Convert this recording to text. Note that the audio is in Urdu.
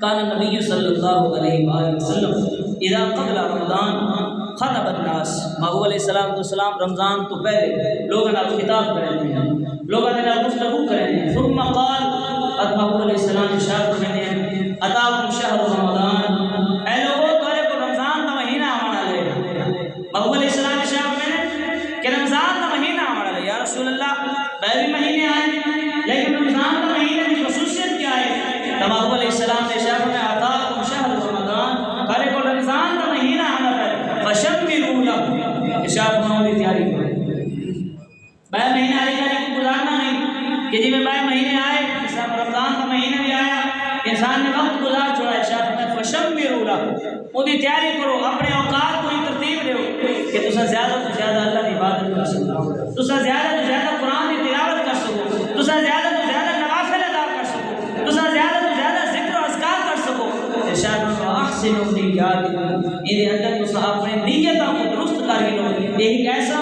کان نبی صلی اللہ علیہ وآلہ وسلم اذا قبل رمضان خطب الناس، محبوب علیہ السلام رمضان تو پہلے لوگوں نے خطاب کریں ہیں، لوگوں نے گفتگو کریں ہیں. ثم قال، محبوب علیہ السلام ارشاد فرماتے ہیں اتاکم شہر رمضان، اے لوگوں تمہارے کو رمضان کا مہینہ آنا لے. محبوب علیہ السلام ارشاد فرماتے ہیں کہ رمضان کا مہینہ آنا لے. یا رسول اللہ پہلے مہینے آئے لیکن رمضان کا مہینے کی خصوصیت کیا ہے؟ محبوب علیہ السلام نے ارشاد فرمایا اتاکم شہر رمضان، تمہارے کو رمضان کا مہینہ آنا لے فشمروا لہ، ارشاد فرماؤ کی تیاری کرو. بائے مہینے آنے کو گزارنا نہیں کہ جی میں بائے مہینے آئے، رمضان کا مہینہ بھی آیا انسان نے وقت گزار چھوڑا. ارشاد فرمایا فشمروا لہ، وہ دی تیاری کرو، اپنے اوقات کو ترتیب دو کہ تسا زیادہ سے زیادہ اللہ کی عبادت کر سکو، تسا زیادہ سے زیادہ قرآن کی تلاوت کر سکو، تسا زیادہ سے زیادہ نوافل ادا کر سکو، تسا زیادہ سے زیادہ ذکر و اذکار کر سکو. ارشاد فرمایا احسنوا نیاتکم، یہ اندر تسا اپنے نیتوں کو درست کر لو. یہ ایک ایسا